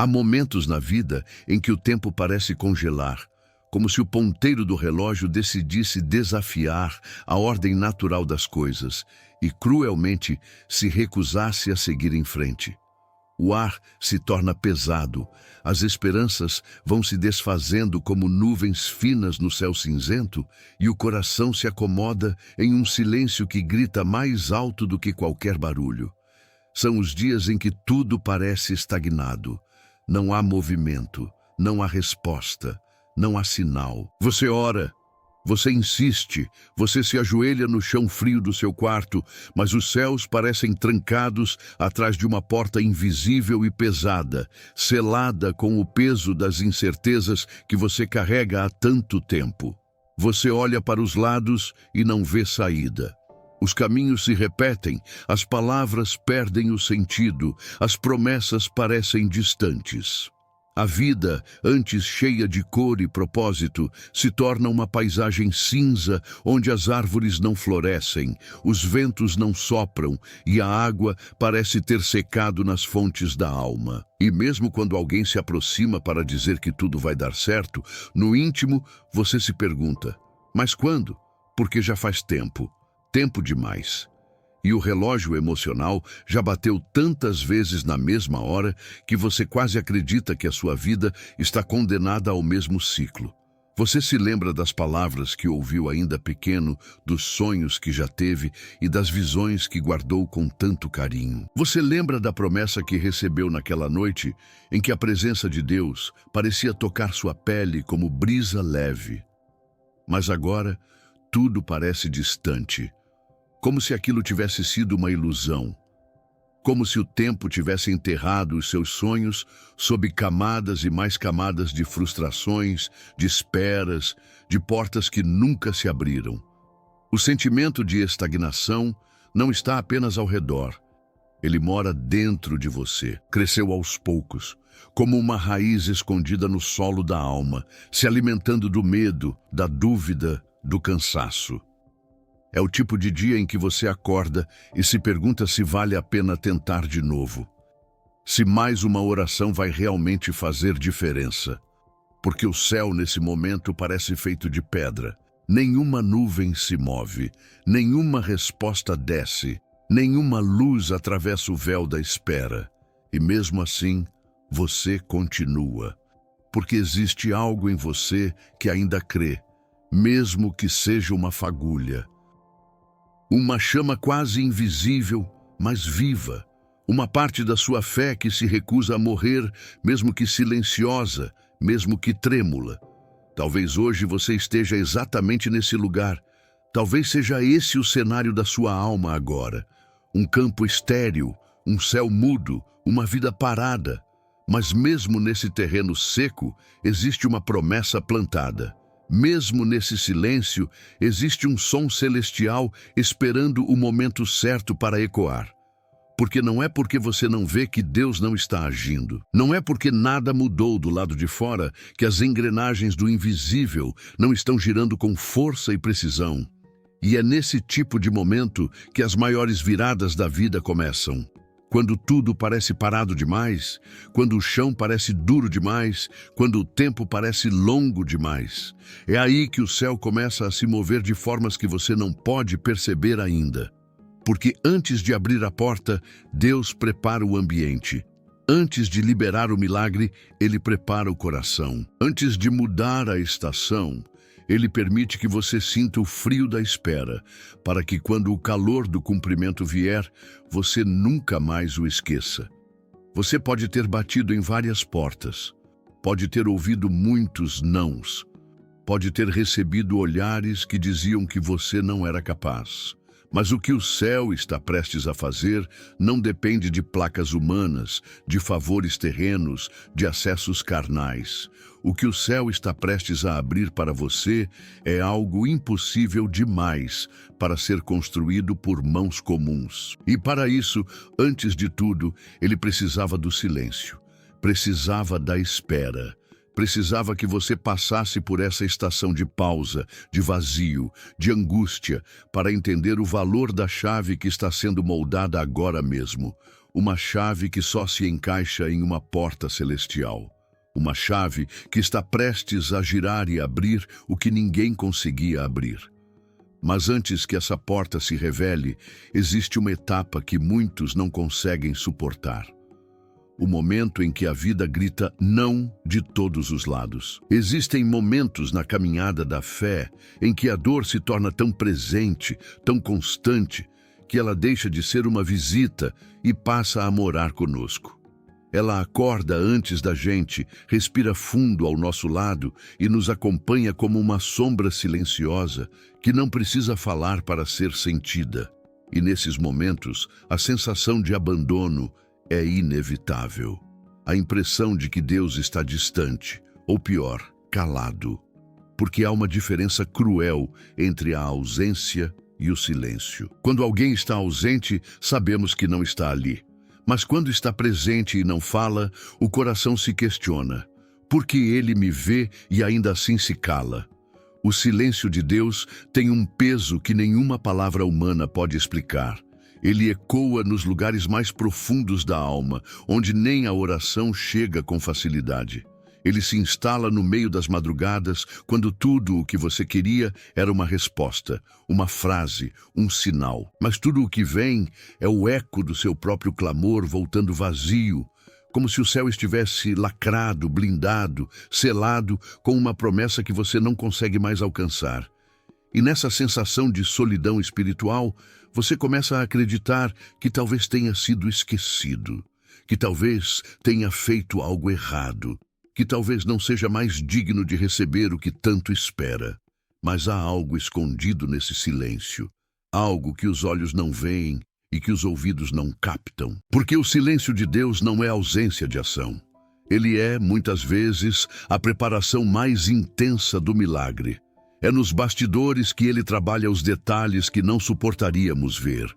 Há momentos na vida em que o tempo parece congelar, como se o ponteiro do relógio decidisse desafiar a ordem natural das coisas e cruelmente se recusasse a seguir em frente. O ar se torna pesado, as esperanças vão se desfazendo como nuvens finas no céu cinzento e o coração se acomoda em um silêncio que grita mais alto do que qualquer barulho. São os dias em que tudo parece estagnado. Não há movimento, não há resposta, não há sinal. Você ora, você insiste, você se ajoelha no chão frio do seu quarto, mas os céus parecem trancados atrás de uma porta invisível e pesada, selada com o peso das incertezas que você carrega há tanto tempo. Você olha para os lados e não vê saída. Os caminhos se repetem, as palavras perdem o sentido, as promessas parecem distantes. A vida, antes cheia de cor e propósito, se torna uma paisagem cinza onde as árvores não florescem, os ventos não sopram e a água parece ter secado nas fontes da alma. E mesmo quando alguém se aproxima para dizer que tudo vai dar certo, no íntimo você se pergunta: mas quando? Porque já faz tempo. Tempo demais. E o relógio emocional já bateu tantas vezes na mesma hora que você quase acredita que a sua vida está condenada ao mesmo ciclo. Você se lembra das palavras que ouviu ainda pequeno, dos sonhos que já teve e das visões que guardou com tanto carinho. Você lembra da promessa que recebeu naquela noite em que a presença de Deus parecia tocar sua pele como brisa leve. Mas agora tudo parece distante. Como se aquilo tivesse sido uma ilusão. Como se o tempo tivesse enterrado os seus sonhos sob camadas e mais camadas de frustrações, de esperas, de portas que nunca se abriram. O sentimento de estagnação não está apenas ao redor. Ele mora dentro de você, cresceu aos poucos, como uma raiz escondida no solo da alma, se alimentando do medo, da dúvida, do cansaço. É o tipo de dia em que você acorda e se pergunta se vale a pena tentar de novo. Se mais uma oração vai realmente fazer diferença. Porque o céu nesse momento parece feito de pedra. Nenhuma nuvem se move, nenhuma resposta desce, nenhuma luz atravessa o véu da espera. E mesmo assim, você continua. Porque existe algo em você que ainda crê, mesmo que seja uma fagulha. Uma chama quase invisível, mas viva. Uma parte da sua fé que se recusa a morrer, mesmo que silenciosa, mesmo que trêmula. Talvez hoje você esteja exatamente nesse lugar. Talvez seja esse o cenário da sua alma agora. Um campo estéril, um céu mudo, uma vida parada. Mas mesmo nesse terreno seco, existe uma promessa plantada. Mesmo nesse silêncio, existe um som celestial esperando o momento certo para ecoar. Porque não é porque você não vê que Deus não está agindo. Não é porque nada mudou do lado de fora que as engrenagens do invisível não estão girando com força e precisão. E é nesse tipo de momento que as maiores viradas da vida começam. Quando tudo parece parado demais, quando o chão parece duro demais, quando o tempo parece longo demais. É aí que o céu começa a se mover de formas que você não pode perceber ainda. Porque antes de abrir a porta, Deus prepara o ambiente. Antes de liberar o milagre, Ele prepara o coração. Antes de mudar a estação, Ele permite que você sinta o frio da espera, para que quando o calor do cumprimento vier, você nunca mais o esqueça. Você pode ter batido em várias portas, pode ter ouvido muitos nãos, pode ter recebido olhares que diziam que você não era capaz. Mas o que o céu está prestes a fazer não depende de placas humanas, de favores terrenos, de acessos carnais. O que o céu está prestes a abrir para você é algo impossível demais para ser construído por mãos comuns. E para isso, antes de tudo, ele precisava do silêncio, precisava da espera. Precisava que você passasse por essa estação de pausa, de vazio, de angústia, para entender o valor da chave que está sendo moldada agora mesmo. uma chave que só se encaixa em uma porta celestial. Uma chave que está prestes a girar e abrir o que ninguém conseguia abrir. Mas antes que essa porta se revele, existe uma etapa que muitos não conseguem suportar. O momento em que a vida grita não de todos os lados. Existem momentos na caminhada da fé em que a dor se torna tão presente, tão constante, que ela deixa de ser uma visita e passa a morar conosco. Ela acorda antes da gente, respira fundo ao nosso lado e nos acompanha como uma sombra silenciosa que não precisa falar para ser sentida. E nesses momentos, a sensação de abandono é inevitável. A impressão de que Deus está distante, ou pior, calado. Porque há uma diferença cruel entre a ausência e o silêncio. Quando alguém está ausente, sabemos que não está ali. Mas quando está presente e não fala, o coração se questiona. Por que ele me vê e ainda assim se cala? O silêncio de Deus tem um peso que nenhuma palavra humana pode explicar. Ele ecoa nos lugares mais profundos da alma, onde nem a oração chega com facilidade. Ele se instala no meio das madrugadas, quando tudo o que você queria era uma resposta, uma frase, um sinal. Mas tudo o que vem é o eco do seu próprio clamor voltando vazio, como se o céu estivesse lacrado, blindado, selado com uma promessa que você não consegue mais alcançar. E nessa sensação de solidão espiritual, você começa a acreditar que talvez tenha sido esquecido, que talvez tenha feito algo errado, que talvez não seja mais digno de receber o que tanto espera. Mas há algo escondido nesse silêncio, algo que os olhos não veem e que os ouvidos não captam. Porque o silêncio de Deus não é ausência de ação. Ele é, muitas vezes, a preparação mais intensa do milagre. É nos bastidores que ele trabalha os detalhes que não suportaríamos ver.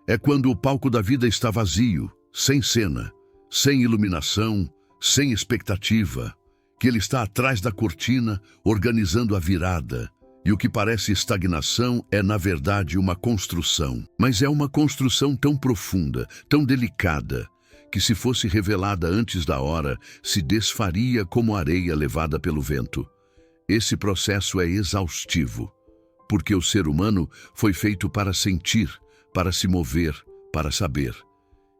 É quando o palco da vida está vazio, sem cena, sem iluminação, sem expectativa, que ele está atrás da cortina, organizando a virada. E o que parece estagnação é, na verdade, uma construção. Mas é uma construção tão profunda, tão delicada, que se fosse revelada antes da hora, se desfaria como areia levada pelo vento. Esse processo é exaustivo, porque o ser humano foi feito para sentir, para se mover, para saber.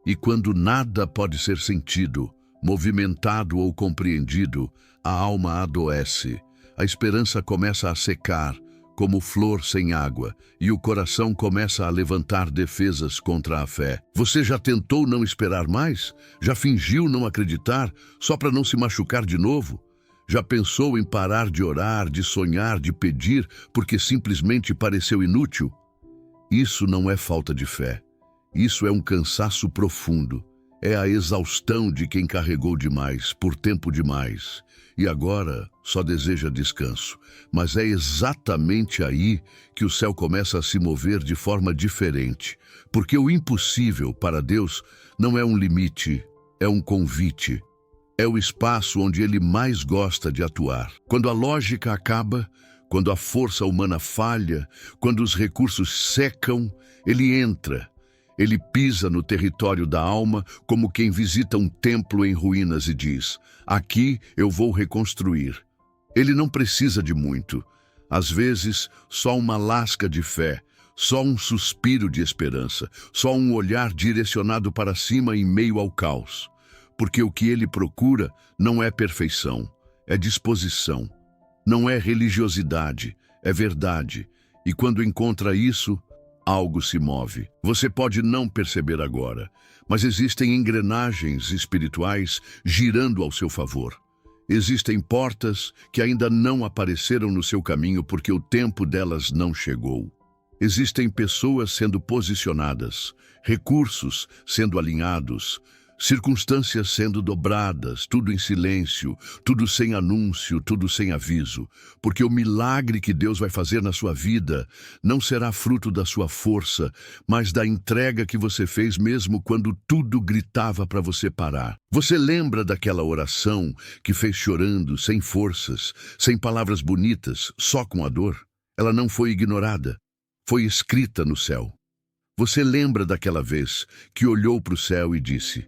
E quando nada pode ser sentido, movimentado ou compreendido, a alma adoece, a esperança começa a secar, como flor sem água, e o coração começa a levantar defesas contra a fé. Você já tentou não esperar mais? Já fingiu não acreditar, só para não se machucar de novo? Já pensou em parar de orar, de sonhar, de pedir, porque simplesmente pareceu inútil? Isso não é falta de fé. Isso é um cansaço profundo. É a exaustão de quem carregou demais, por tempo demais, e agora só deseja descanso. Mas é exatamente aí que o céu começa a se mover de forma diferente, porque o impossível para Deus não é um limite, é um convite. É o espaço onde ele mais gosta de atuar. Quando a lógica acaba, quando a força humana falha, quando os recursos secam, ele entra. Ele pisa no território da alma como quem visita um templo em ruínas e diz: aqui eu vou reconstruir. Ele não precisa de muito. Às vezes, só uma lasca de fé, só um suspiro de esperança, só um olhar direcionado para cima em meio ao caos. Porque o que ele procura não é perfeição, é disposição. Não é religiosidade, é verdade. E quando encontra isso, algo se move. Você pode não perceber agora, mas existem engrenagens espirituais girando ao seu favor. Existem portas que ainda não apareceram no seu caminho porque o tempo delas não chegou. Existem pessoas sendo posicionadas, recursos sendo alinhados, circunstâncias sendo dobradas, tudo em silêncio, tudo sem anúncio, tudo sem aviso, porque o milagre que Deus vai fazer na sua vida não será fruto da sua força, mas da entrega que você fez mesmo quando tudo gritava para você parar. Você lembra daquela oração que fez chorando, sem forças, sem palavras bonitas, só com a dor? Ela não foi ignorada, foi escrita no céu. Você lembra daquela vez que olhou para o céu e disse: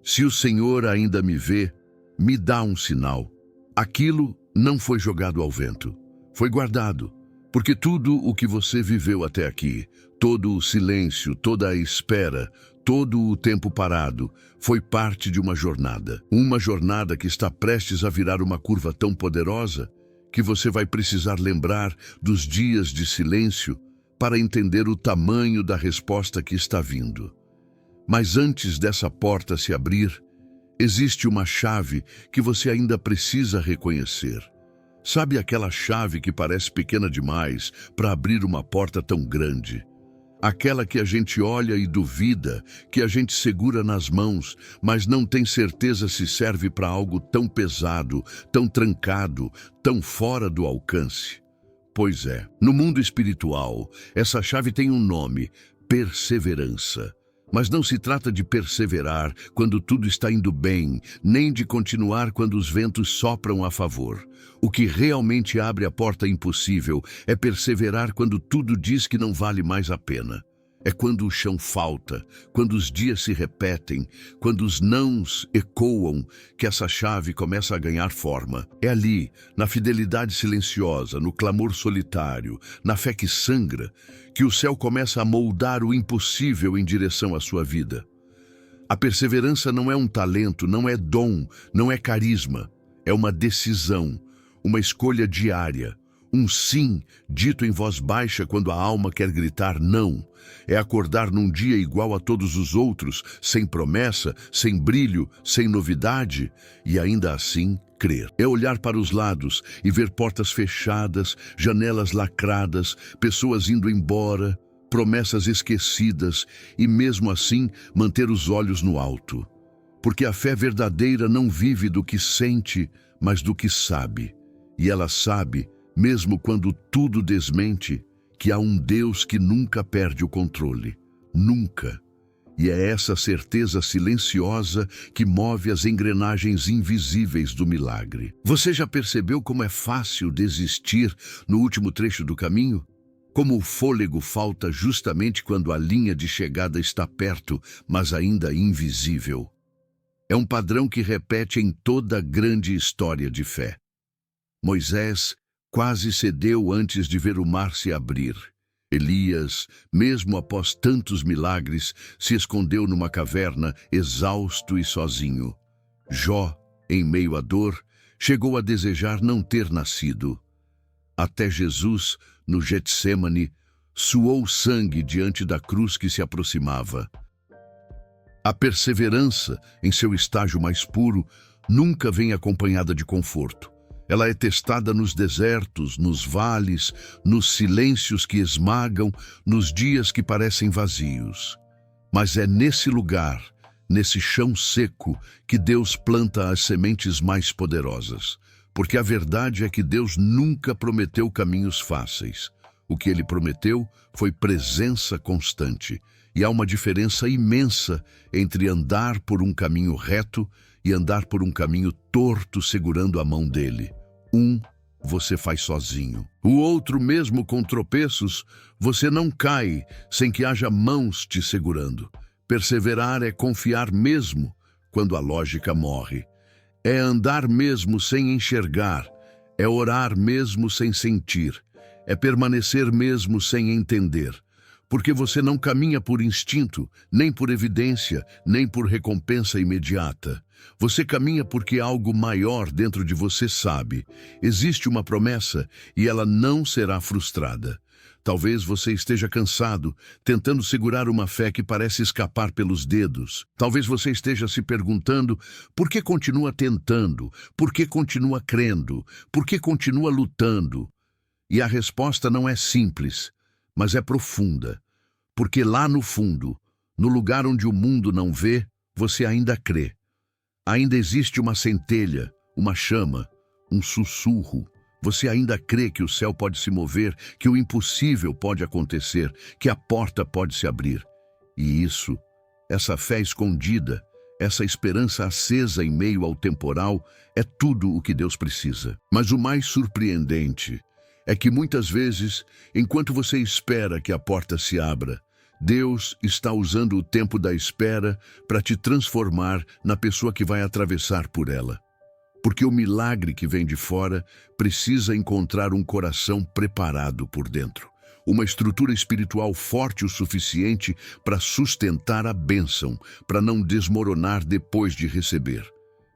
"Se o Senhor ainda me vê, me dá um sinal." Aquilo não foi jogado ao vento, foi guardado, porque tudo o que você viveu até aqui, todo o silêncio, toda a espera, todo o tempo parado, foi parte de uma jornada que está prestes a virar uma curva tão poderosa que você vai precisar lembrar dos dias de silêncio para entender o tamanho da resposta que está vindo. Mas antes dessa porta se abrir, existe uma chave que você ainda precisa reconhecer. Sabe aquela chave que parece pequena demais para abrir uma porta tão grande? Aquela que a gente olha e duvida, que a gente segura nas mãos, mas não tem certeza se serve para algo tão pesado, tão trancado, tão fora do alcance. Pois é, no mundo espiritual, essa chave tem um nome: perseverança. Mas não se trata de perseverar quando tudo está indo bem, nem de continuar quando os ventos sopram a favor. O que realmente abre a porta impossível é perseverar quando tudo diz que não vale mais a pena. É quando o chão falta, quando os dias se repetem, quando os nãos ecoam, que essa chave começa a ganhar forma. É ali, na fidelidade silenciosa, no clamor solitário, na fé que sangra, que o céu começa a moldar o impossível em direção à sua vida. A perseverança não é um talento, não é dom, não é carisma. É uma decisão, uma escolha diária. Um sim dito em voz baixa quando a alma quer gritar não. É acordar num dia igual a todos os outros, sem promessa, sem brilho, sem novidade, e ainda assim crer. É olhar para os lados e ver portas fechadas, janelas lacradas, pessoas indo embora, promessas esquecidas, e mesmo assim manter os olhos no alto. Porque a fé verdadeira não vive do que sente, mas do que sabe. E ela sabe, mesmo quando tudo desmente, que há um Deus que nunca perde o controle. Nunca. E é essa certeza silenciosa que move as engrenagens invisíveis do milagre. Você já percebeu como é fácil desistir no último trecho do caminho? Como o fôlego falta justamente quando a linha de chegada está perto, mas ainda invisível. É um padrão que repete em toda grande história de fé. Moisés quase cedeu antes de ver o mar se abrir. Elias, mesmo após tantos milagres, se escondeu numa caverna, exausto e sozinho. Jó, em meio à dor, chegou a desejar não ter nascido. Até Jesus, no Getsêmani, suou sangue diante da cruz que se aproximava. A perseverança, em seu estágio mais puro, nunca vem acompanhada de conforto. Ela é testada nos desertos, nos vales, nos silêncios que esmagam, nos dias que parecem vazios. Mas é nesse lugar, nesse chão seco, que Deus planta as sementes mais poderosas. Porque a verdade é que Deus nunca prometeu caminhos fáceis. O que Ele prometeu foi presença constante. E há uma diferença imensa entre andar por um caminho reto e andar por um caminho torto segurando a mão dele. Um você faz sozinho. O outro, mesmo com tropeços, você não cai sem que haja mãos te segurando. Perseverar é confiar mesmo quando a lógica morre. É andar mesmo sem enxergar. É orar mesmo sem sentir. É permanecer mesmo sem entender. Porque você não caminha por instinto, nem por evidência, nem por recompensa imediata. Você caminha porque algo maior dentro de você sabe. Existe uma promessa e ela não será frustrada. Talvez você esteja cansado, tentando segurar uma fé que parece escapar pelos dedos. Talvez você esteja se perguntando por que continua tentando, por que continua crendo, por que continua lutando. E a resposta não é simples, mas é profunda. Porque lá no fundo, no lugar onde o mundo não vê, você ainda crê. Ainda existe uma centelha, uma chama, um sussurro. Você ainda crê que o céu pode se mover, que o impossível pode acontecer, que a porta pode se abrir. E isso, essa fé escondida, essa esperança acesa em meio ao temporal, é tudo o que Deus precisa. Mas o mais surpreendente é que muitas vezes, enquanto você espera que a porta se abra, Deus está usando o tempo da espera para te transformar na pessoa que vai atravessar por ela. Porque o milagre que vem de fora precisa encontrar um coração preparado por dentro. Uma estrutura espiritual forte o suficiente para sustentar a bênção, para não desmoronar depois de receber.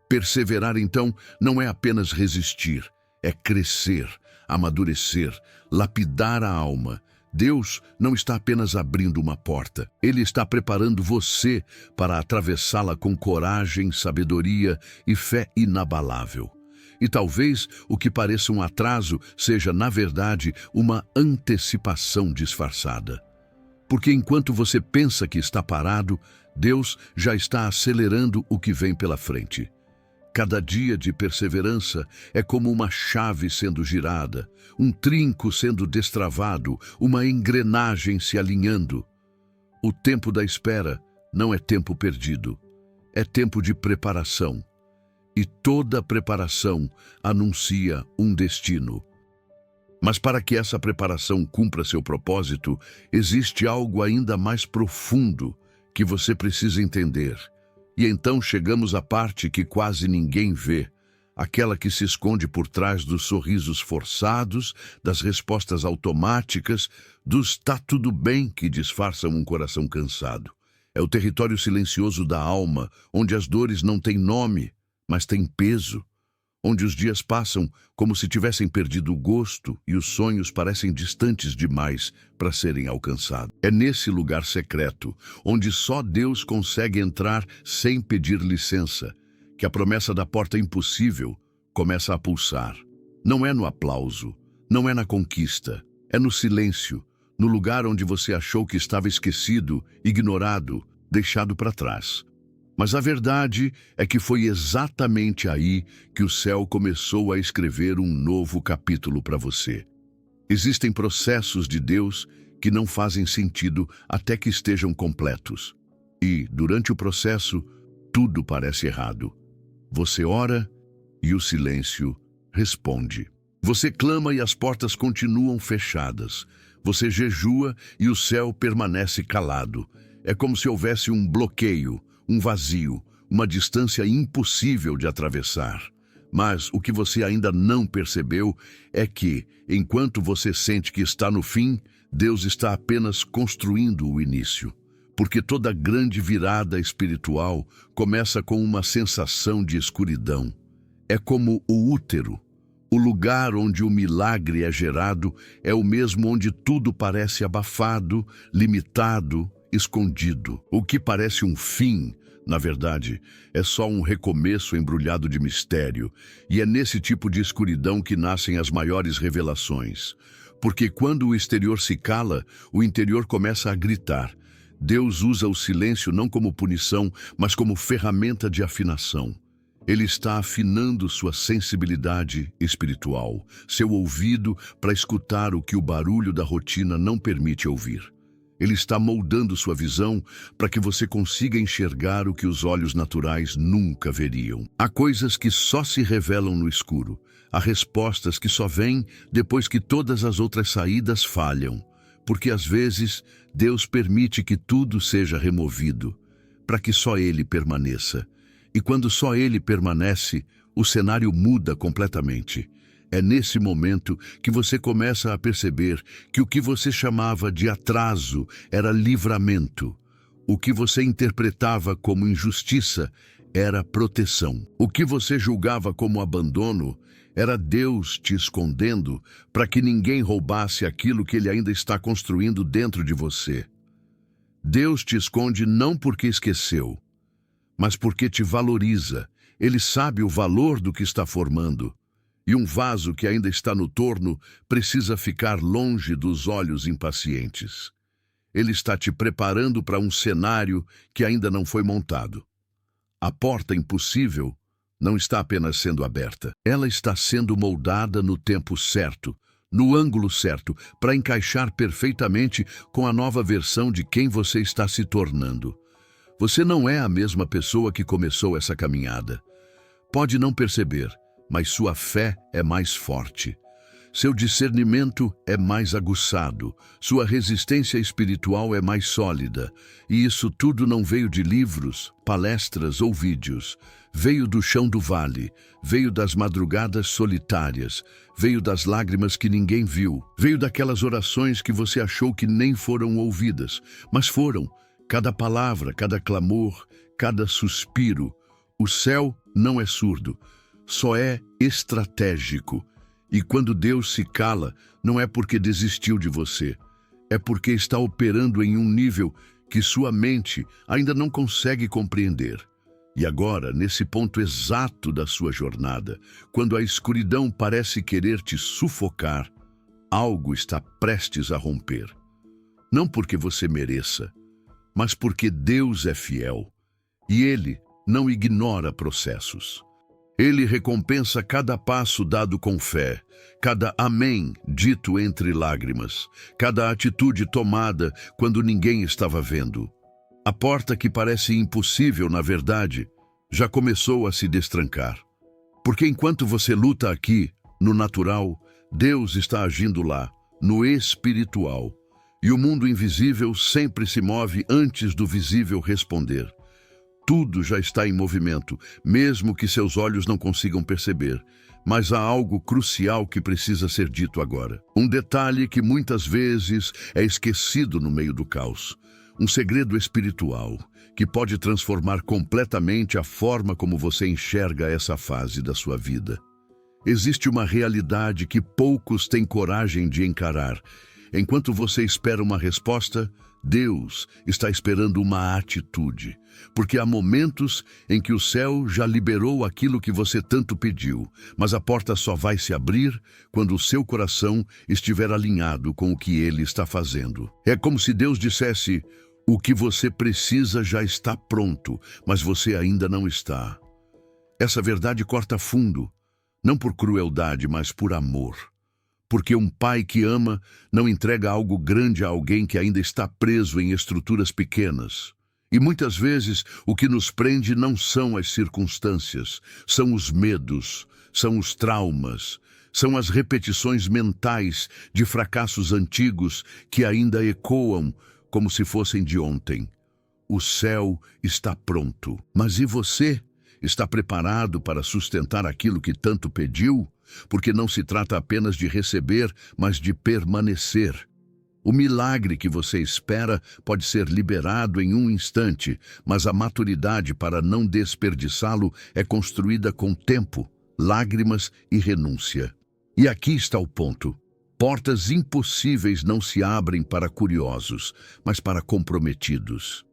Perseverar, então, não é apenas resistir, é crescer, amadurecer, lapidar a alma. Deus não está apenas abrindo uma porta, Ele está preparando você para atravessá-la com coragem, sabedoria e fé inabalável. E talvez o que pareça um atraso seja, na verdade, uma antecipação disfarçada. Porque enquanto você pensa que está parado, Deus já está acelerando o que vem pela frente. Cada dia de perseverança é como uma chave sendo girada, um trinco sendo destravado, uma engrenagem se alinhando. O tempo da espera não é tempo perdido, é tempo de preparação. E toda preparação anuncia um destino. Mas para que essa preparação cumpra seu propósito, existe algo ainda mais profundo que você precisa entender. E então chegamos à parte que quase ninguém vê, aquela que se esconde por trás dos sorrisos forçados, das respostas automáticas, dos "tá tudo bem" que disfarçam um coração cansado. É o território silencioso da alma, onde as dores não têm nome, mas têm peso, onde os dias passam como se tivessem perdido o gosto e os sonhos parecem distantes demais para serem alcançados. É nesse lugar secreto, onde só Deus consegue entrar sem pedir licença, que a promessa da porta impossível começa a pulsar. Não é no aplauso, não é na conquista, é no silêncio, no lugar onde você achou que estava esquecido, ignorado, deixado para trás. Mas a verdade é que foi exatamente aí que o céu começou a escrever um novo capítulo para você. Existem processos de Deus que não fazem sentido até que estejam completos. E, durante o processo, tudo parece errado. Você ora e o silêncio responde. Você clama e as portas continuam fechadas. Você jejua e o céu permanece calado. É como se houvesse um bloqueio, um vazio, uma distância impossível de atravessar. Mas o que você ainda não percebeu é que, enquanto você sente que está no fim, Deus está apenas construindo o início. Porque toda grande virada espiritual começa com uma sensação de escuridão. É como o útero. O lugar onde o milagre é gerado é o mesmo onde tudo parece abafado, limitado, escondido. O que parece um fim, na verdade, é só um recomeço embrulhado de mistério, e é nesse tipo de escuridão que nascem as maiores revelações. Porque quando o exterior se cala, o interior começa a gritar. Deus usa o silêncio não como punição, mas como ferramenta de afinação. Ele está afinando sua sensibilidade espiritual, seu ouvido para escutar o que o barulho da rotina não permite ouvir. Ele está moldando sua visão para que você consiga enxergar o que os olhos naturais nunca veriam. Há coisas que só se revelam no escuro. Há respostas que só vêm depois que todas as outras saídas falham. Porque às vezes Deus permite que tudo seja removido, para que só Ele permaneça. E quando só Ele permanece, o cenário muda completamente. É nesse momento que você começa a perceber que o que você chamava de atraso era livramento. O que você interpretava como injustiça era proteção. O que você julgava como abandono era Deus te escondendo para que ninguém roubasse aquilo que Ele ainda está construindo dentro de você. Deus te esconde não porque esqueceu, mas porque te valoriza. Ele sabe o valor do que está formando. E um vaso que ainda está no torno precisa ficar longe dos olhos impacientes. Ele está te preparando para um cenário que ainda não foi montado. A porta impossível não está apenas sendo aberta. Ela está sendo moldada no tempo certo, no ângulo certo, para encaixar perfeitamente com a nova versão de quem você está se tornando. Você não é a mesma pessoa que começou essa caminhada. Pode não perceber, mas sua fé é mais forte. Seu discernimento é mais aguçado, sua resistência espiritual é mais sólida. E isso tudo não veio de livros, palestras ou vídeos. Veio do chão do vale, veio das madrugadas solitárias, veio das lágrimas que ninguém viu, veio daquelas orações que você achou que nem foram ouvidas, mas foram. Cada palavra, cada clamor, cada suspiro. O céu não é surdo, só é estratégico. E quando Deus se cala, não é porque desistiu de você, é porque está operando em um nível que sua mente ainda não consegue compreender. E agora, nesse ponto exato da sua jornada, quando a escuridão parece querer te sufocar, algo está prestes a romper. Não porque você mereça, mas porque Deus é fiel e Ele não ignora processos. Ele recompensa cada passo dado com fé, cada amém dito entre lágrimas, cada atitude tomada quando ninguém estava vendo. A porta que parece impossível, na verdade, já começou a se destrancar. Porque enquanto você luta aqui, no natural, Deus está agindo lá, no espiritual. E o mundo invisível sempre se move antes do visível responder. Tudo já está em movimento, mesmo que seus olhos não consigam perceber. Mas há algo crucial que precisa ser dito agora. Um detalhe que muitas vezes é esquecido no meio do caos. Um segredo espiritual que pode transformar completamente a forma como você enxerga essa fase da sua vida. Existe uma realidade que poucos têm coragem de encarar. Enquanto você espera uma resposta, Deus está esperando uma atitude, porque há momentos em que o céu já liberou aquilo que você tanto pediu, mas a porta só vai se abrir quando o seu coração estiver alinhado com o que Ele está fazendo. É como se Deus dissesse: o que você precisa já está pronto, mas você ainda não está. Essa verdade corta fundo, não por crueldade, mas por amor. Porque um pai que ama não entrega algo grande a alguém que ainda está preso em estruturas pequenas. E muitas vezes o que nos prende não são as circunstâncias, são os medos, são os traumas, são as repetições mentais de fracassos antigos que ainda ecoam como se fossem de ontem. O céu está pronto, mas e você? Está preparado para sustentar aquilo que tanto pediu? Porque não se trata apenas de receber, mas de permanecer. O milagre que você espera pode ser liberado em um instante, mas a maturidade para não desperdiçá-lo é construída com tempo, lágrimas e renúncia. E aqui está o ponto. Portas impossíveis não se abrem para curiosos, mas para comprometidos.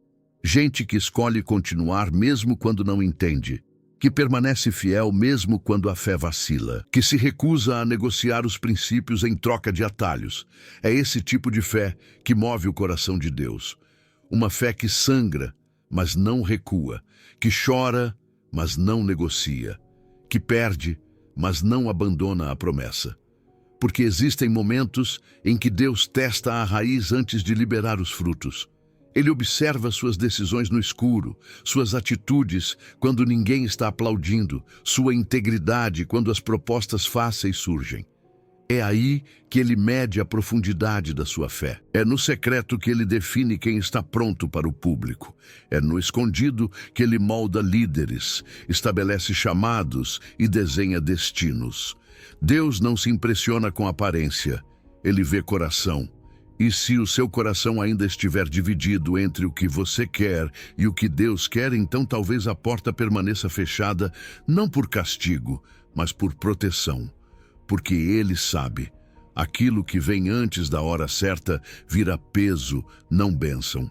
Gente que escolhe continuar mesmo quando não entende, que permanece fiel mesmo quando a fé vacila, que se recusa a negociar os princípios em troca de atalhos. É esse tipo de fé que move o coração de Deus. Uma fé que sangra, mas não recua, que chora, mas não negocia, que perde, mas não abandona a promessa. Porque existem momentos em que Deus testa a raiz antes de liberar os frutos. Ele observa suas decisões no escuro, suas atitudes quando ninguém está aplaudindo, sua integridade quando as propostas fáceis surgem. É aí que ele mede a profundidade da sua fé. É no secreto que ele define quem está pronto para o público. É no escondido que ele molda líderes, estabelece chamados e desenha destinos. Deus não se impressiona com aparência, ele vê coração. E se o seu coração ainda estiver dividido entre o que você quer e o que Deus quer, então talvez a porta permaneça fechada, não por castigo, mas por proteção. Porque Ele sabe, aquilo que vem antes da hora certa vira peso, não bênção.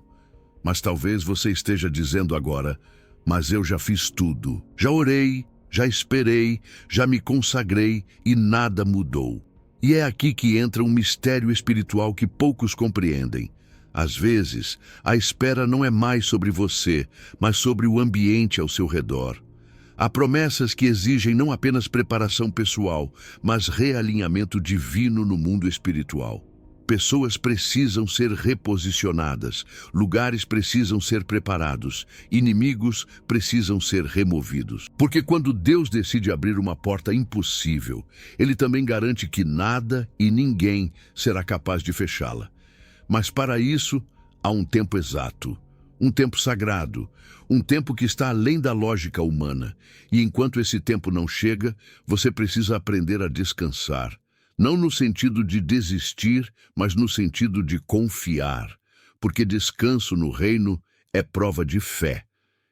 Mas talvez você esteja dizendo agora: mas eu já fiz tudo, já orei, já esperei, já me consagrei e nada mudou. E é aqui que entra um mistério espiritual que poucos compreendem. Às vezes, a espera não é mais sobre você, mas sobre o ambiente ao seu redor. Há promessas que exigem não apenas preparação pessoal, mas realinhamento divino no mundo espiritual. Pessoas precisam ser reposicionadas, lugares precisam ser preparados, inimigos precisam ser removidos. Porque quando Deus decide abrir uma porta impossível, Ele também garante que nada e ninguém será capaz de fechá-la. Mas para isso, há um tempo exato, um tempo sagrado, um tempo que está além da lógica humana. E enquanto esse tempo não chega, você precisa aprender a descansar. Não no sentido de desistir, mas no sentido de confiar. Porque descanso no reino é prova de fé.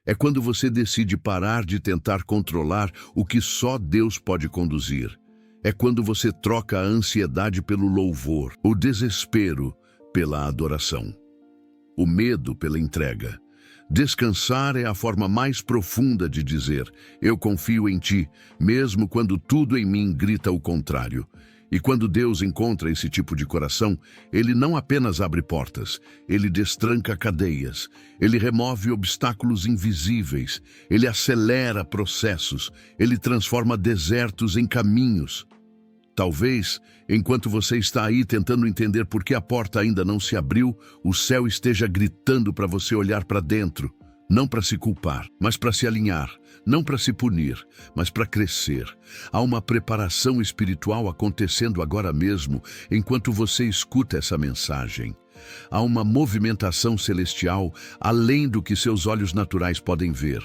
É quando você decide parar de tentar controlar o que só Deus pode conduzir. É quando você troca a ansiedade pelo louvor, o desespero pela adoração, o medo pela entrega. Descansar é a forma mais profunda de dizer: eu confio em ti, mesmo quando tudo em mim grita o contrário. E quando Deus encontra esse tipo de coração, Ele não apenas abre portas, Ele destranca cadeias, Ele remove obstáculos invisíveis, Ele acelera processos, Ele transforma desertos em caminhos. Talvez, enquanto você está aí tentando entender por que a porta ainda não se abriu, o céu esteja gritando para você olhar para dentro, não para se culpar, mas para se alinhar, não para se punir, mas para crescer. Há uma preparação espiritual acontecendo agora mesmo, enquanto você escuta essa mensagem. Há uma movimentação celestial além do que seus olhos naturais podem ver.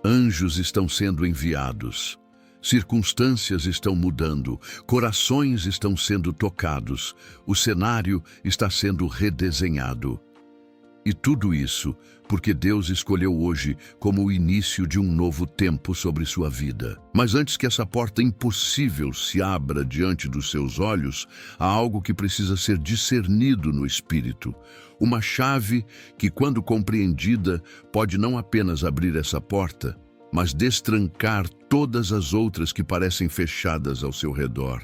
Anjos estão sendo enviados. Circunstâncias estão mudando, corações estão sendo tocados, o cenário está sendo redesenhado. E tudo isso porque Deus escolheu hoje como o início de um novo tempo sobre sua vida. Mas antes que essa porta impossível se abra diante dos seus olhos, há algo que precisa ser discernido no espírito. Uma chave que, quando compreendida, pode não apenas abrir essa porta, mas destrancar todas as outras que parecem fechadas ao seu redor.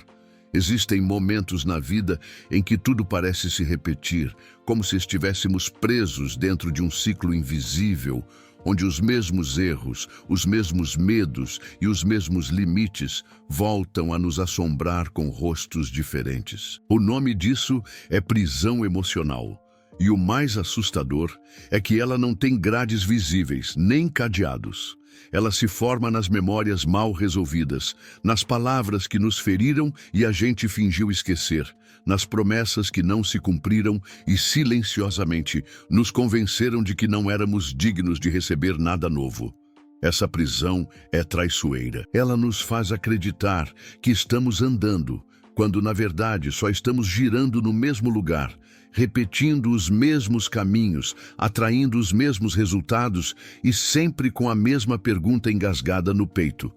Existem momentos na vida em que tudo parece se repetir, como se estivéssemos presos dentro de um ciclo invisível, onde os mesmos erros, os mesmos medos e os mesmos limites voltam a nos assombrar com rostos diferentes. O nome disso é prisão emocional. E o mais assustador é que ela não tem grades visíveis, nem cadeados. Ela se forma nas memórias mal resolvidas, nas palavras que nos feriram e a gente fingiu esquecer, nas promessas que não se cumpriram e silenciosamente nos convenceram de que não éramos dignos de receber nada novo. Essa prisão é traiçoeira. Ela nos faz acreditar que estamos andando, quando na verdade só estamos girando no mesmo lugar, repetindo os mesmos caminhos, atraindo os mesmos resultados e sempre com a mesma pergunta engasgada no peito: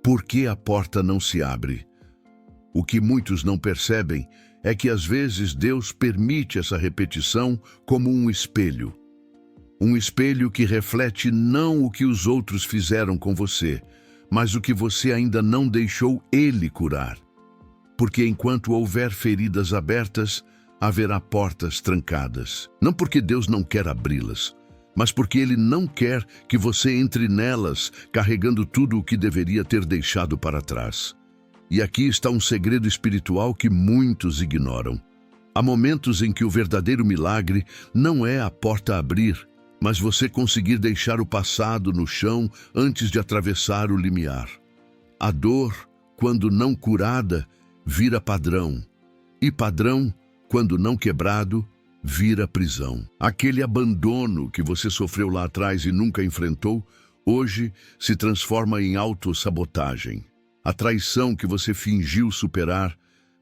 por que a porta não se abre? O que muitos não percebem é que às vezes Deus permite essa repetição como um espelho. Um espelho que reflete não o que os outros fizeram com você, mas o que você ainda não deixou Ele curar. Porque enquanto houver feridas abertas, haverá portas trancadas. Não porque Deus não quer abri-las, mas porque Ele não quer que você entre nelas carregando tudo o que deveria ter deixado para trás. E aqui está um segredo espiritual que muitos ignoram. Há momentos em que o verdadeiro milagre não é a porta abrir, mas você conseguir deixar o passado no chão antes de atravessar o limiar. A dor, quando não curada, vira padrão. E padrão, quando não quebrado, vira prisão. Aquele abandono que você sofreu lá atrás e nunca enfrentou, hoje se transforma em autossabotagem. A traição que você fingiu superar,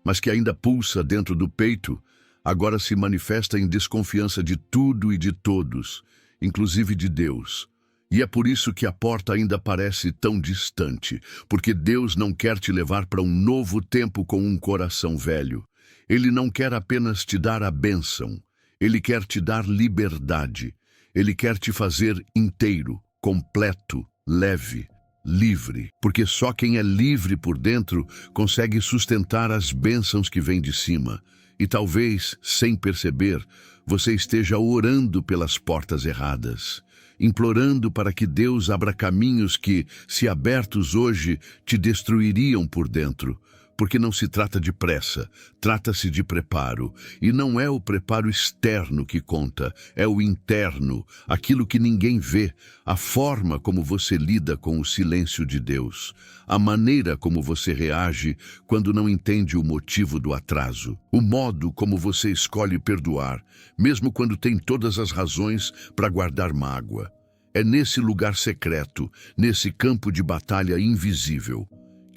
mas que ainda pulsa dentro do peito, agora se manifesta em desconfiança de tudo e de todos, inclusive de Deus. E é por isso que a porta ainda parece tão distante, porque Deus não quer te levar para um novo tempo com um coração velho. Ele não quer apenas te dar a bênção, Ele quer te dar liberdade. Ele quer te fazer inteiro, completo, leve, livre. Porque só quem é livre por dentro consegue sustentar as bênçãos que vêm de cima. E talvez, sem perceber, você esteja orando pelas portas erradas, implorando para que Deus abra caminhos que, se abertos hoje, te destruiriam por dentro. Porque não se trata de pressa, trata-se de preparo. E não é o preparo externo que conta, é o interno, aquilo que ninguém vê, a forma como você lida com o silêncio de Deus, a maneira como você reage quando não entende o motivo do atraso, o modo como você escolhe perdoar, mesmo quando tem todas as razões para guardar mágoa. É nesse lugar secreto, nesse campo de batalha invisível,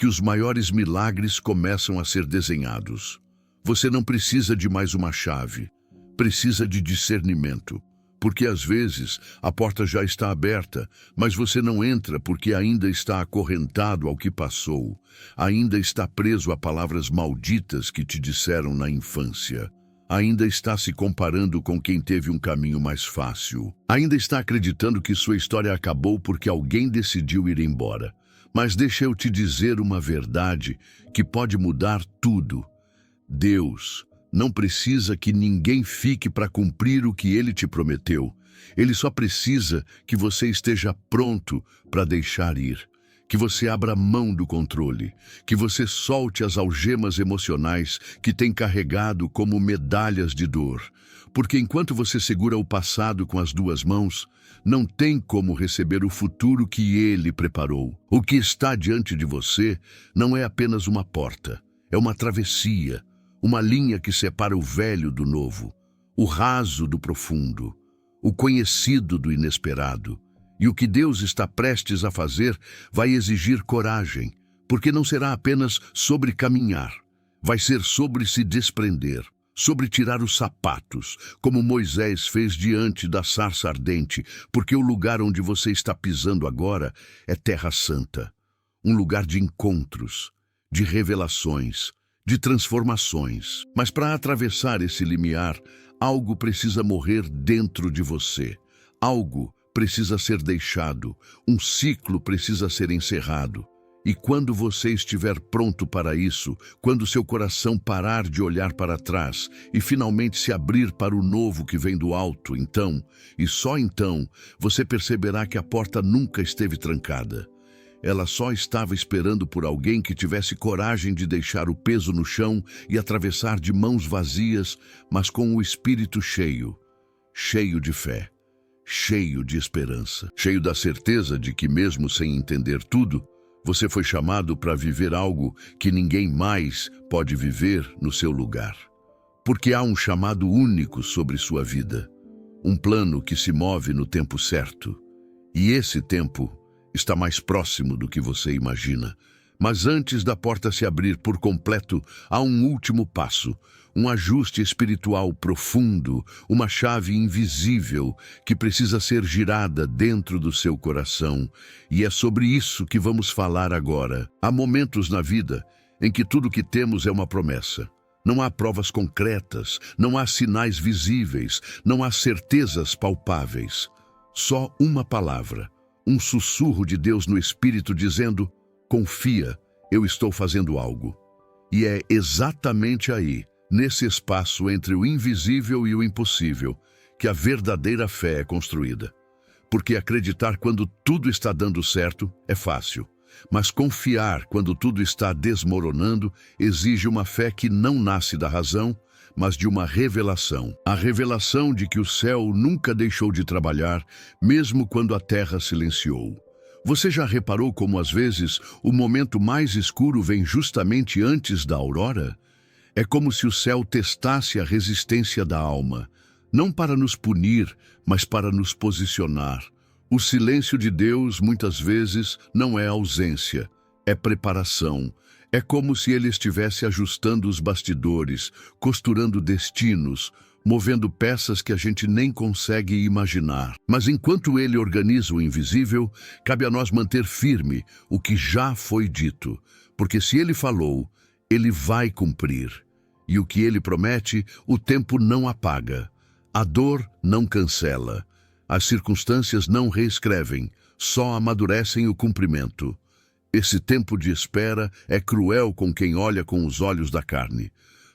que os maiores milagres começam a ser desenhados. Você não precisa de mais uma chave, precisa de discernimento, porque às vezes a porta já está aberta, mas você não entra porque ainda está acorrentado ao que passou, ainda está preso a palavras malditas que te disseram na infância. Ainda está se comparando com quem teve um caminho mais fácil. Ainda está acreditando que sua história acabou porque alguém decidiu ir embora. Mas deixa eu te dizer uma verdade que pode mudar tudo. Deus não precisa que ninguém fique para cumprir o que Ele te prometeu. Ele só precisa que você esteja pronto para deixar ir. Que você abra mão do controle, que você solte as algemas emocionais que tem carregado como medalhas de dor. Porque enquanto você segura o passado com as duas mãos, não tem como receber o futuro que Ele preparou. O que está diante de você não é apenas uma porta, é uma travessia, uma linha que separa o velho do novo, o raso do profundo, o conhecido do inesperado. E o que Deus está prestes a fazer vai exigir coragem, porque não será apenas sobre caminhar, vai ser sobre se desprender, sobre tirar os sapatos, como Moisés fez diante da sarça ardente, porque o lugar onde você está pisando agora é terra santa, um lugar de encontros, de revelações, de transformações. Mas para atravessar esse limiar, algo precisa morrer dentro de você, algo precisa ser deixado, um ciclo precisa ser encerrado. E quando você estiver pronto para isso, quando seu coração parar de olhar para trás e finalmente se abrir para o novo que vem do alto, então, e só então, você perceberá que a porta nunca esteve trancada. Ela só estava esperando por alguém que tivesse coragem de deixar o peso no chão e atravessar de mãos vazias, mas com o espírito cheio, cheio de fé, cheio de esperança, cheio da certeza de que mesmo sem entender tudo, você foi chamado para viver algo que ninguém mais pode viver no seu lugar. Porque há um chamado único sobre sua vida, um plano que se move no tempo certo. E esse tempo está mais próximo do que você imagina. Mas antes da porta se abrir por completo, há um último passo, um ajuste espiritual profundo, uma chave invisível que precisa ser girada dentro do seu coração. E é sobre isso que vamos falar agora. Há momentos na vida em que tudo que temos é uma promessa. Não há provas concretas, não há sinais visíveis, não há certezas palpáveis. Só uma palavra, um sussurro de Deus no Espírito dizendo: confia, eu estou fazendo algo. E é exatamente aí, nesse espaço entre o invisível e o impossível, que a verdadeira fé é construída. Porque acreditar quando tudo está dando certo é fácil, mas confiar quando tudo está desmoronando exige uma fé que não nasce da razão, mas de uma revelação. A revelação de que o céu nunca deixou de trabalhar, mesmo quando a terra silenciou. Você já reparou como às vezes o momento mais escuro vem justamente antes da aurora? É como se o céu testasse a resistência da alma, não para nos punir, mas para nos posicionar. O silêncio de Deus, muitas vezes, não é ausência, é preparação. É como se Ele estivesse ajustando os bastidores, costurando destinos, movendo peças que a gente nem consegue imaginar. Mas enquanto Ele organiza o invisível, cabe a nós manter firme o que já foi dito, porque se Ele falou, Ele vai cumprir. E o que Ele promete, o tempo não apaga. A dor não cancela. As circunstâncias não reescrevem, só amadurecem o cumprimento. Esse tempo de espera é cruel com quem olha com os olhos da carne,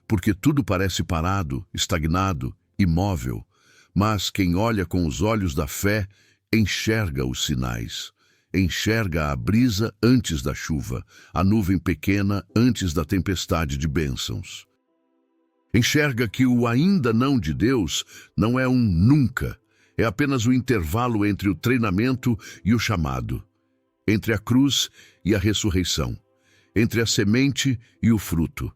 porque tudo parece parado, estagnado, imóvel. Mas quem olha com os olhos da fé enxerga os sinais, enxerga a brisa antes da chuva, a nuvem pequena antes da tempestade de bênçãos. Enxerga que o ainda não de Deus não é um nunca, é apenas o intervalo entre o treinamento e o chamado, entre a cruz e a ressurreição, entre a semente e o fruto.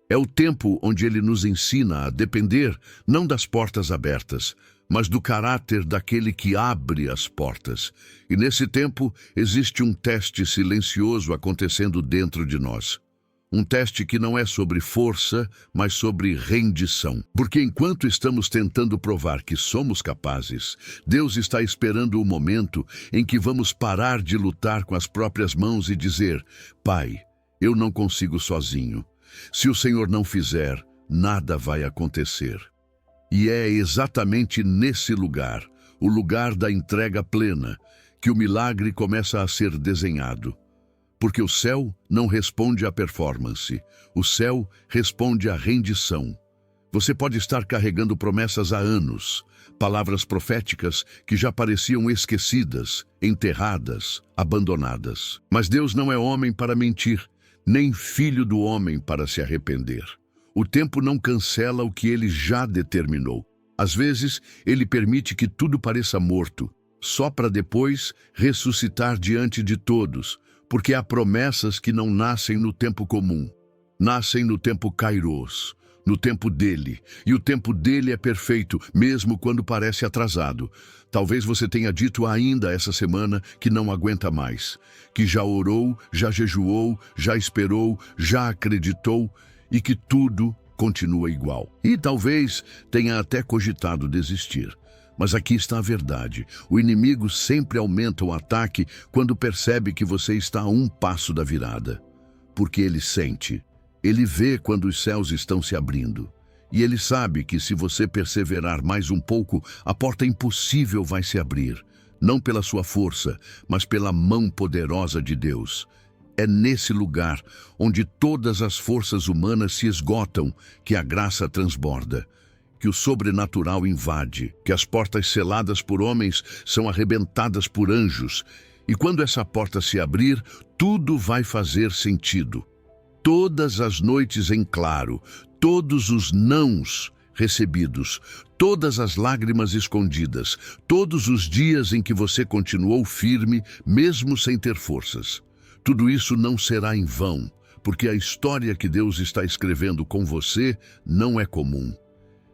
É o tempo onde ele nos ensina a depender não das portas abertas, mas do caráter daquele que abre as portas. E nesse tempo existe um teste silencioso acontecendo dentro de nós. Um teste que não é sobre força, mas sobre rendição. Porque enquanto estamos tentando provar que somos capazes, Deus está esperando o momento em que vamos parar de lutar com as próprias mãos e dizer: Pai, eu não consigo sozinho. Se o Senhor não fizer, nada vai acontecer. E é exatamente nesse lugar, o lugar da entrega plena, que o milagre começa a ser desenhado. Porque o céu não responde à performance, o céu responde à rendição. Você pode estar carregando promessas há anos, palavras proféticas que já pareciam esquecidas, enterradas, abandonadas. Mas Deus não é homem para mentir, nem filho do homem para se arrepender. O tempo não cancela o que ele já determinou. Às vezes, ele permite que tudo pareça morto, só para depois ressuscitar diante de todos, porque há promessas que não nascem no tempo comum, nascem no tempo kairos, no tempo dele, e o tempo dele é perfeito, mesmo quando parece atrasado. Talvez você tenha dito ainda essa semana que não aguenta mais, que já orou, já jejuou, já esperou, já acreditou e que tudo continua igual. E talvez tenha até cogitado desistir. Mas aqui está a verdade. O inimigo sempre aumenta o ataque quando percebe que você está a um passo da virada. Porque ele sente, ele vê quando os céus estão se abrindo. E ele sabe que se você perseverar mais um pouco, a porta impossível vai se abrir. Não pela sua força, mas pela mão poderosa de Deus. É nesse lugar, onde todas as forças humanas se esgotam, que a graça transborda, que o sobrenatural invade, que as portas seladas por homens são arrebentadas por anjos. E quando essa porta se abrir, tudo vai fazer sentido. Todas as noites em claro, todos os nãos recebidos, todas as lágrimas escondidas, todos os dias em que você continuou firme, mesmo sem ter forças. Tudo isso não será em vão, porque a história que Deus está escrevendo com você não é comum.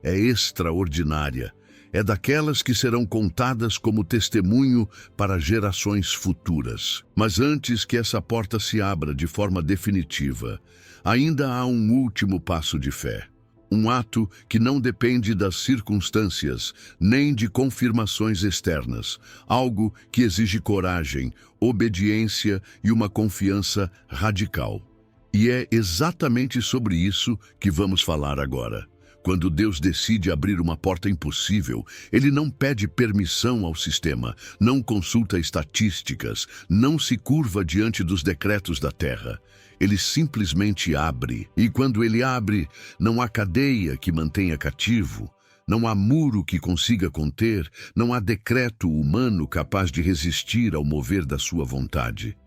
É extraordinária. É daquelas que serão contadas como testemunho para gerações futuras. Mas antes que essa porta se abra de forma definitiva, ainda há um último passo de fé. Um ato que não depende das circunstâncias, nem de confirmações externas. Algo que exige coragem, obediência e uma confiança radical. E é exatamente sobre isso que vamos falar agora. Quando Deus decide abrir uma porta impossível, Ele não pede permissão ao sistema, não consulta estatísticas, não se curva diante dos decretos da terra. Ele simplesmente abre. E quando Ele abre, não há cadeia que mantenha cativo, não há muro que consiga conter, não há decreto humano capaz de resistir ao mover da sua vontade.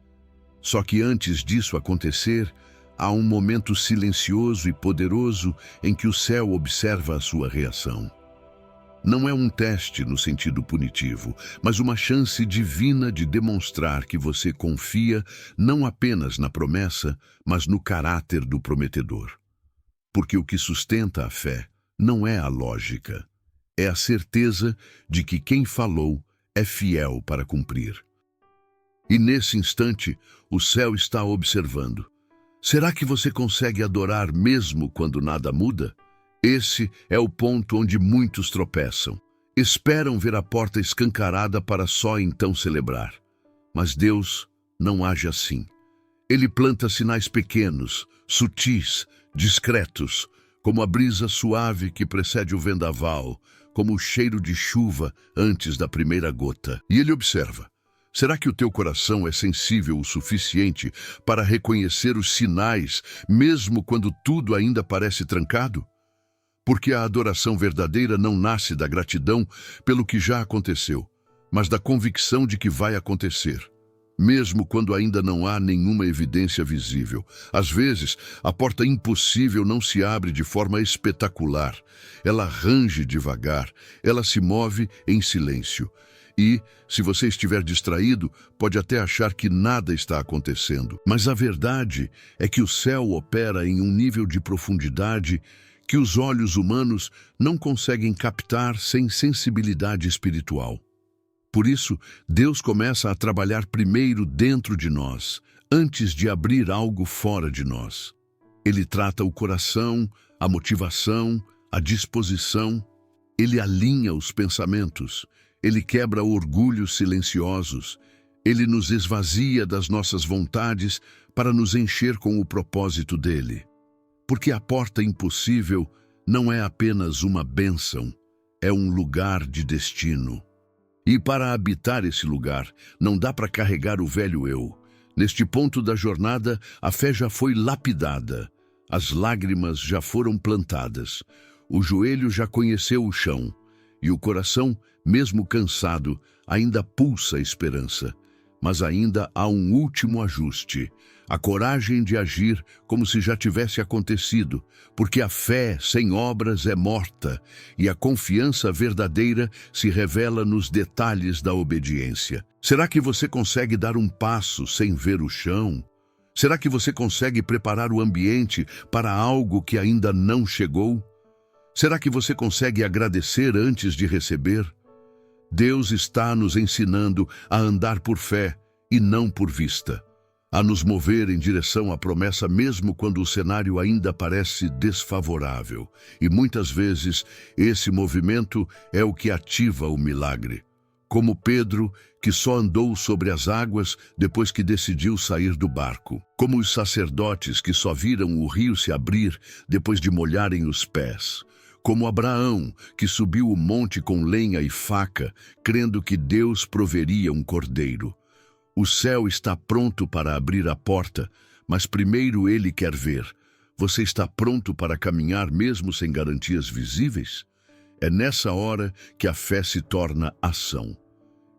Só que antes disso acontecer, há um momento silencioso e poderoso em que o céu observa a sua reação. Não é um teste no sentido punitivo, mas uma chance divina de demonstrar que você confia não apenas na promessa, mas no caráter do prometedor. Porque o que sustenta a fé não é a lógica, é a certeza de que quem falou é fiel para cumprir. E nesse instante, o céu está observando. Será que você consegue adorar mesmo quando nada muda? Esse é o ponto onde muitos tropeçam. Esperam ver a porta escancarada para só então celebrar. Mas Deus não age assim. Ele planta sinais pequenos, sutis, discretos, como a brisa suave que precede o vendaval, como o cheiro de chuva antes da primeira gota. E ele observa. Será que o teu coração é sensível o suficiente para reconhecer os sinais, mesmo quando tudo ainda parece trancado? Porque a adoração verdadeira não nasce da gratidão pelo que já aconteceu, mas da convicção de que vai acontecer. mesmo quando ainda não há nenhuma evidência visível. Às vezes, a porta impossível não se abre de forma espetacular. Ela range devagar, ela se move em silêncio. E, se você estiver distraído, pode até achar que nada está acontecendo. Mas a verdade é que o céu opera em um nível de profundidade que os olhos humanos não conseguem captar sem sensibilidade espiritual. Por isso, Deus começa a trabalhar primeiro dentro de nós, antes de abrir algo fora de nós. Ele trata o coração, a motivação, a disposição. Ele alinha os pensamentos. Ele quebra orgulhos silenciosos. Ele nos esvazia das nossas vontades para nos encher com o propósito dele. Porque a porta impossível não é apenas uma bênção, é um lugar de destino. E para habitar esse lugar, não dá para carregar o velho eu. Neste ponto da jornada, a fé já foi lapidada, as lágrimas já foram plantadas, o joelho já conheceu o chão, e o coração, mesmo cansado, ainda pulsa esperança. Mas ainda há um último ajuste, a coragem de agir como se já tivesse acontecido, porque a fé sem obras é morta e a confiança verdadeira se revela nos detalhes da obediência. Será que você consegue dar um passo sem ver o chão? Será que você consegue preparar o ambiente para algo que ainda não chegou? Será que você consegue agradecer antes de receber? Deus está nos ensinando a andar por fé e não por vista, a nos mover em direção à promessa mesmo quando o cenário ainda parece desfavorável. E muitas vezes esse movimento é o que ativa o milagre. Como Pedro, que só andou sobre as águas depois que decidiu sair do barco. Como os sacerdotes que só viram o rio se abrir depois de molharem os pés. Como Abraão, que subiu o monte com lenha e faca, crendo que Deus proveria um cordeiro. O céu está pronto para abrir a porta, mas primeiro ele quer ver. Você está pronto para caminhar mesmo sem garantias visíveis? É nessa hora que a fé se torna ação,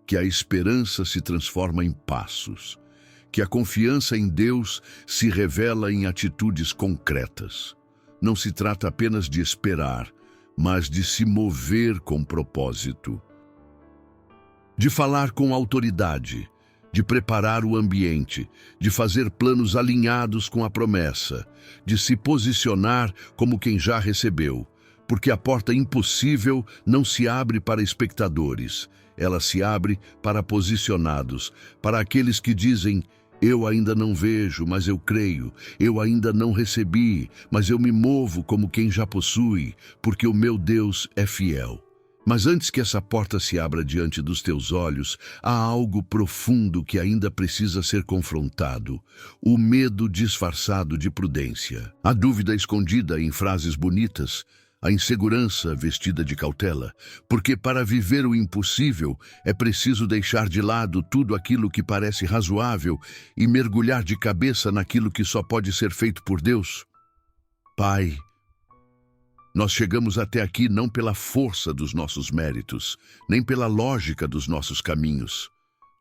que a esperança se transforma em passos, que a confiança em Deus se revela em atitudes concretas. Não se trata apenas de esperar, mas de se mover com propósito. De falar com autoridade, de preparar o ambiente, de fazer planos alinhados com a promessa, de se posicionar como quem já recebeu, porque a porta impossível não se abre para espectadores, ela se abre para posicionados, para aqueles que dizem: eu ainda não vejo, mas eu creio. Eu ainda não recebi, mas eu me movo como quem já possui, porque o meu Deus é fiel. Mas antes que essa porta se abra diante dos teus olhos, há algo profundo que ainda precisa ser confrontado: o medo disfarçado de prudência. A dúvida escondida em frases bonitas, a insegurança vestida de cautela, porque para viver o impossível é preciso deixar de lado tudo aquilo que parece razoável e mergulhar de cabeça naquilo que só pode ser feito por Deus. Pai, nós chegamos até aqui não pela força dos nossos méritos, nem pela lógica dos nossos caminhos.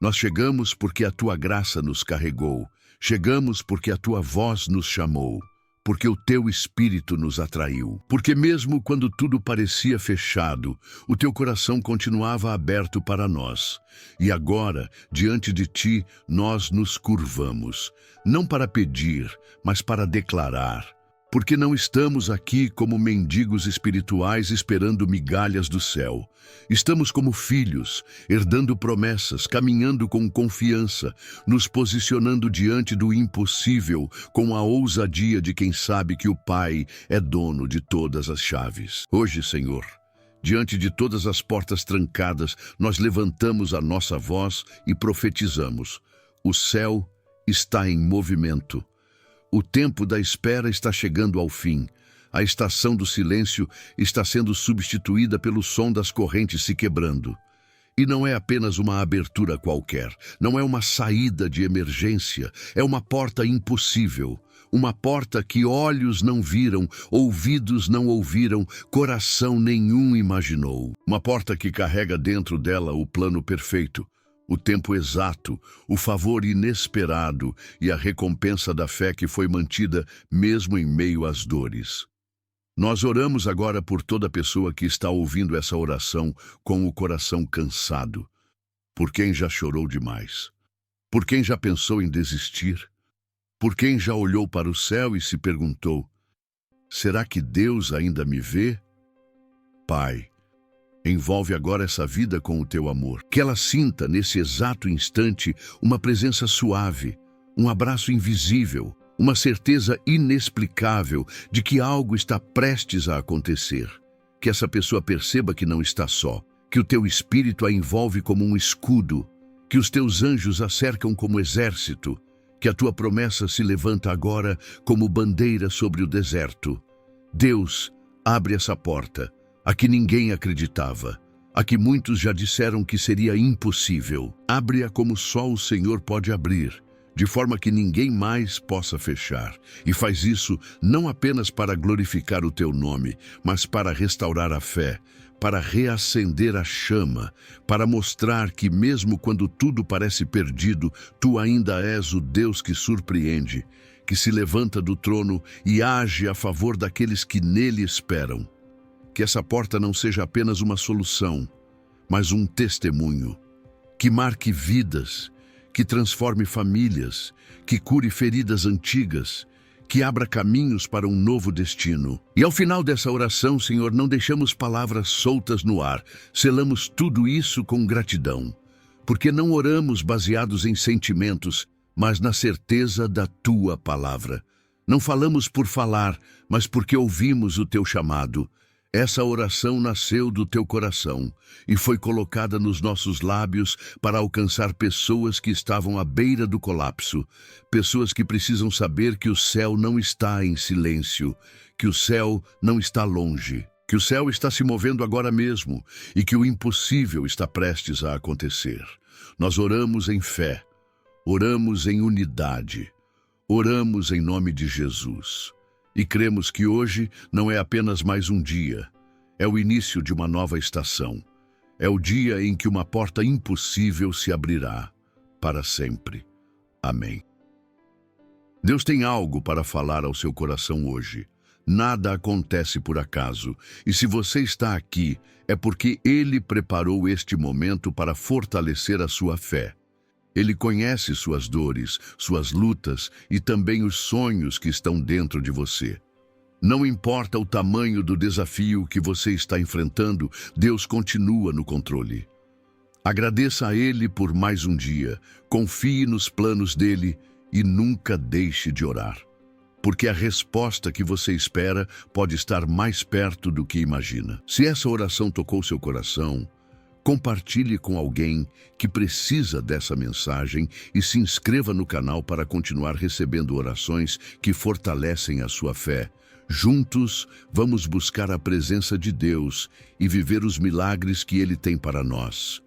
Nós chegamos porque a Tua graça nos carregou, chegamos porque a Tua voz nos chamou, porque o Teu Espírito nos atraiu. Porque mesmo quando tudo parecia fechado, o Teu coração continuava aberto para nós. E agora, diante de Ti, nós nos curvamos, não para pedir, mas para declarar. Porque não estamos aqui como mendigos espirituais esperando migalhas do céu. Estamos como filhos, herdando promessas, caminhando com confiança, nos posicionando diante do impossível com a ousadia de quem sabe que o Pai é dono de todas as chaves. Hoje, Senhor, diante de todas as portas trancadas, nós levantamos a nossa voz e profetizamos: o céu está em movimento. O tempo da espera está chegando ao fim. A estação do silêncio está sendo substituída pelo som das correntes se quebrando. E não é apenas uma abertura qualquer, não é uma saída de emergência, é uma porta impossível. Uma porta que olhos não viram, ouvidos não ouviram, coração nenhum imaginou. Uma porta que carrega dentro dela o plano perfeito. o tempo exato, o favor inesperado e a recompensa da fé que foi mantida mesmo em meio às dores. Nós oramos agora por toda pessoa que está ouvindo essa oração com o coração cansado, por quem já chorou demais, por quem já pensou em desistir, por quem já olhou para o céu e se perguntou: será que Deus ainda me vê? Pai, envolve agora essa vida com o teu amor. Que ela sinta, nesse exato instante, uma presença suave, um abraço invisível, uma certeza inexplicável de que algo está prestes a acontecer. Que essa pessoa perceba que não está só, que o teu espírito a envolve como um escudo, que os teus anjos a cercam como exército, que a tua promessa se levanta agora como bandeira sobre o deserto. Deus, abre essa porta, a que ninguém acreditava, a que muitos já disseram que seria impossível. Abre-a como só o Senhor pode abrir, de forma que ninguém mais possa fechar. E faz isso não apenas para glorificar o teu nome, mas para restaurar a fé, para reacender a chama, para mostrar que mesmo quando tudo parece perdido, tu ainda és o Deus que surpreende, que se levanta do trono e age a favor daqueles que nele esperam. Que essa porta não seja apenas uma solução, mas um testemunho, que marque vidas, que transforme famílias, que cure feridas antigas, que abra caminhos para um novo destino. E ao final dessa oração, Senhor, não deixamos palavras soltas no ar, selamos tudo isso com gratidão, porque não oramos baseados em sentimentos, mas na certeza da tua palavra. Não falamos por falar, mas porque ouvimos o teu chamado. Essa oração nasceu do teu coração e foi colocada nos nossos lábios para alcançar pessoas que estavam à beira do colapso, pessoas que precisam saber que o céu não está em silêncio, que o céu não está longe, que o céu está se movendo agora mesmo e que o impossível está prestes a acontecer. Nós oramos em fé, oramos em unidade, oramos em nome de Jesus. E cremos que hoje não é apenas mais um dia, é o início de uma nova estação. É o dia em que uma porta impossível se abrirá para sempre. Amém. Deus tem algo para falar ao seu coração hoje. Nada acontece por acaso, e se você está aqui, é porque Ele preparou este momento para fortalecer a sua fé. Ele conhece suas dores, suas lutas e também os sonhos que estão dentro de você. Não importa o tamanho do desafio que você está enfrentando, Deus continua no controle. Agradeça a Ele por mais um dia, confie nos planos dele e nunca deixe de orar. Porque a resposta que você espera pode estar mais perto do que imagina. Se essa oração tocou seu coração, compartilhe com alguém que precisa dessa mensagem e se inscreva no canal para continuar recebendo orações que fortalecem a sua fé. Juntos, vamos buscar a presença de Deus e viver os milagres que Ele tem para nós.